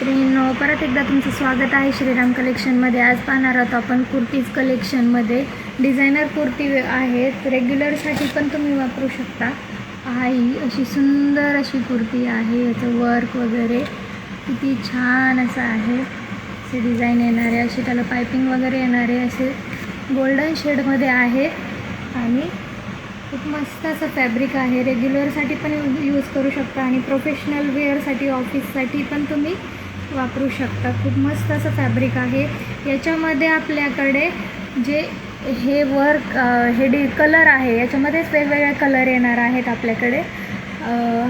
मैत्रिणींनो, परत एकदा तुमचं स्वागत आहे श्रीराम कलेक्शनमध्ये. आज पाहणार आहोत आपण कुर्तीज कलेक्शनमध्ये. डिझायनर कुर्ती आहेत, रेग्युलरसाठी पण तुम्ही वापरू शकता. ही अशी सुंदर अशी कुर्ती आहे. याचं वर्क वगैरे किती छान असं आहे. असे डिझाईन येणारे, असे त्याला पायपिंग वगैरे येणारे, असे गोल्डन शेडमध्ये आहे आणि खूप मस्त असं फॅब्रिक आहे. रेग्युलरसाठी पण यूज करू शकता आणि प्रोफेशनल वेअरसाठी, ऑफिससाठी पण तुम्ही वापरू शकता. खूप मस्त असं फॅब्रिक आहे. याच्यामध्ये आपल्याकडे जे हे वर्क कलर आहे, याच्यामध्येच वेगवेगळे कलर येणार आहेत आपल्याकडे.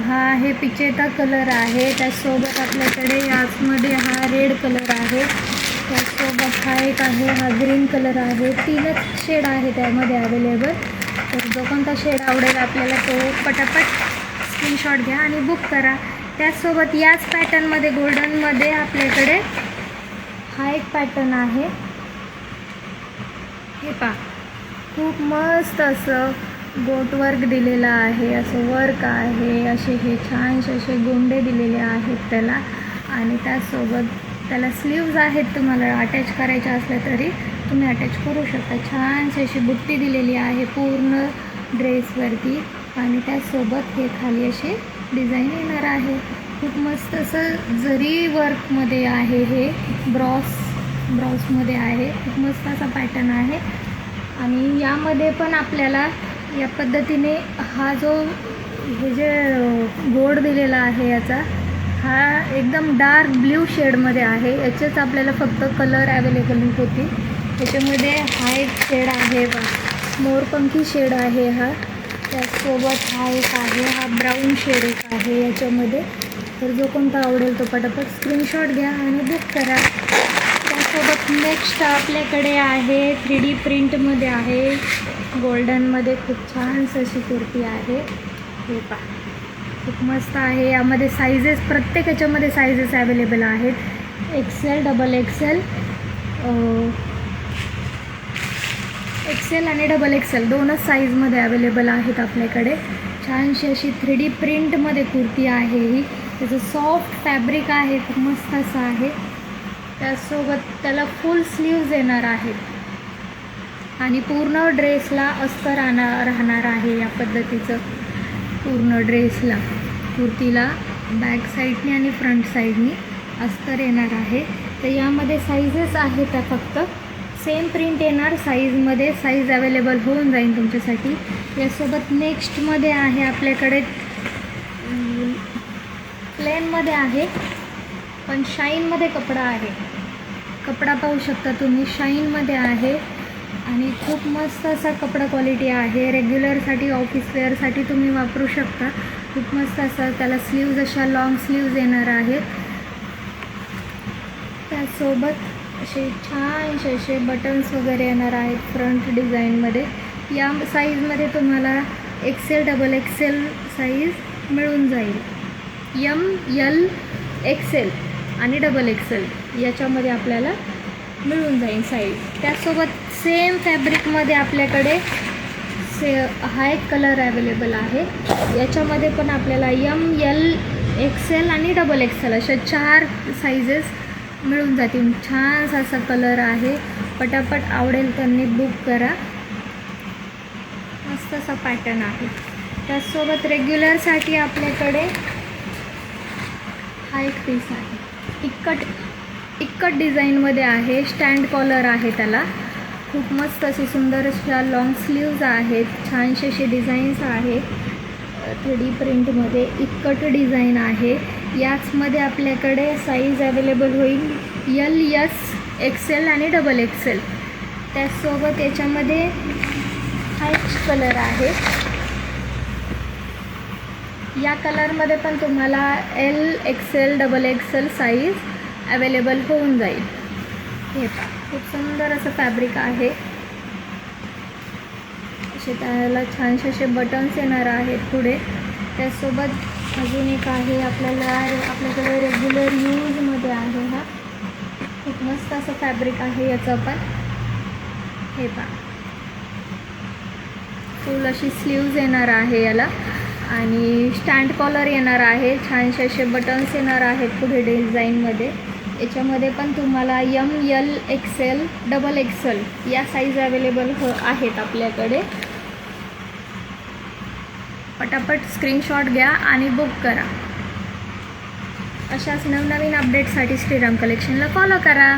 हा आहे पिचेता कलर आहे, त्याचसोबत आपल्याकडे याचमध्ये हा रेड कलर आहे, त्याचसोबत हा एक आहे, हा ग्रीन कलर आहे. 3च शेड आहे त्यामध्ये अवेलेबल. तर जो कोणता शेड आवडेल आपल्याला तो पटापट स्क्रीनशॉट घ्या आणि बुक करा. त्याचसोबत याच पॅटर्नमध्ये गोल्डनमध्ये आपल्याकडे हा एक पॅटर्न आहे. हे पहा, खूप मस्त असं गोट वर्क दिलेलं आहे, असं वर्क आहे. असे हे छानसे असे गोंडे दिलेले आहेत त्याला आणि त्याचसोबत त्याला स्लीव्ज आहेत. तुम्हाला अटॅच करायच्या असल्या तरी तुम्ही अटॅच करू शकता. छानशी अशी बुट्टी दिलेली आहे पूर्ण ड्रेसवरती आणि त्याचसोबत हे खाली असे डिझाईन येणार आहे. खूप मस्त असं जरी वर्कमध्ये आहे, हे ब्रॉसमध्ये आहे. खूप मस्त असा पॅटर्न आहे आणि यामध्ये पण आपल्याला या पद्धतीने हा जो हे जे गोड दिलेला आहे, याचा हा एकदम डार्क ब्ल्यू शेडमध्ये आहे. याचेच आपल्याला फक्त कलर अवेलेबल होती. त्याच्यामध्ये हा एक शेड आहे, मोरपंखी शेड आहे हा. त्याचसोबत हा एक आहे, हा ब्राऊन शेड एक आहे याच्यामध्ये. तर जो कोणता आवडेल तो पटापट स्क्रीनशॉट घ्या आणि बुक करा. त्यासोबत नेक्स्ट आपल्याकडे आहे 3D प्रिंटमध्ये आहे, गोल्डनमध्ये. खूप छानशी अशी कुर्ती आहे. हे पहा, खूप मस्त आहे. यामध्ये साईजेस, प्रत्येक याच्यामध्ये साईजेस अवेलेबल आहेत. XL, XXL, XL आणि XXL दोनच साईजमध्ये अवेलेबल आहेत आपल्याकडे. छानशी अशी 3D प्रिंटमध्ये कुर्ती आहे ही. त्याचं सॉफ्ट फॅब्रिक आहे, खूप मस्त असं आहे. त्यासोबत त्याला फुल स्लीव्ज येणार आहेत आणि पूर्ण ड्रेसला अस्तर राहणार आहे. या पद्धतीचं पूर्ण ड्रेसला, कुर्तीला बॅक साईडनी आणि फ्रंट साईडनी अस्तर येणार आहे. तर यामध्ये साईजेस आहेत त्या, फक्त सेम प्रिंट येणार साईजमध्ये. साईज अवेलेबल होऊन जाईल तुमच्यासाठी. यासोबत नेक्स्टमध्ये आहे आपल्याकडे प्लेनमध्ये आहे पण शाईनमध्ये कपडा आहे. कपडा पाहू शकता तुम्ही, शाईनमध्ये आहे आणि खूप मस्त असा कपडा क्वालिटी आहे. रेग्युलरसाठी, ऑफिस वेअरसाठी तुम्ही वापरू शकता. खूप मस्त असं त्याला स्लीव्ज अशा लॉंग स्लीव्ज येणार आहेत. त्यासोबत असे छानसे असे बटन्स वगैरे येणार आहेत फ्रंट डिझाईनमध्ये. या साईजमध्ये तुम्हाला XL, XXL साईज मिळून जाईल. ML, XL आणि XXL याच्यामध्ये आपल्याला मिळून जाईल साईज. त्यासोबत सेम फॅब्रिकमध्ये आपल्याकडे हा एक कलर अवेलेबल आहे. याच्यामध्ये पण आपल्याला ML, XL आणि XXL अशा 4 साईजेस मिळून जातील. छान असा कलर आहे. पटापट आवडेल त्यांनी बुक करा. मस्त असा पॅटर्न आहे. त्याचसोबत रेग्युलरसाठी आपल्याकडे हा एक पीस आहे. इक्कट डिझाईनमध्ये आहे. स्टँड कॉलर आहे त्याला. खूप मस्त अशी सुंदर अशा लॉंग स्लीव्ज आहेत. छानसे असे डिझाईन्स आहेत. 3D प्रिंटमध्ये इक्कट डिझाईन आहे. याचमध्ये आपल्याकडे साईज अवेलेबल होईल LS, XL आणि XXL. त्याचसोबत याच्यामध्ये हा एक कलर आहे. या कलरमध्ये पण तुम्हाला L, XL, XXL size available होऊन जाईल. हे पहा, खूप सुंदर असं फॅब्रिक आहे. असे त्याला छानसे असे बटन्स येणार आहेत पुढे. त्याचसोबत अजून एक आहे आपल्याकडे रेग्युलर यूजमध्ये आहे. हा खूप मस्त असं फॅब्रिक आहे याचं पण. हे पहा, फुल अशी स्लीव्ज येणार आहे याला आणि स्टँड कॉलर येणार आहे, छानसे असे बटन्स येणार आहेत पुढे डिझाईनमध्ये. याच्यामध्ये पण तुम्हाला ML XL XXL या साईज अवेलेबल आहेत आपल्याकडे. पटापट स्क्रीनशॉट घ्या आणि बुक करा. अशाच नवनवीन अपडेटसाठी श्रीराम कलेक्शनला फॉलो करा.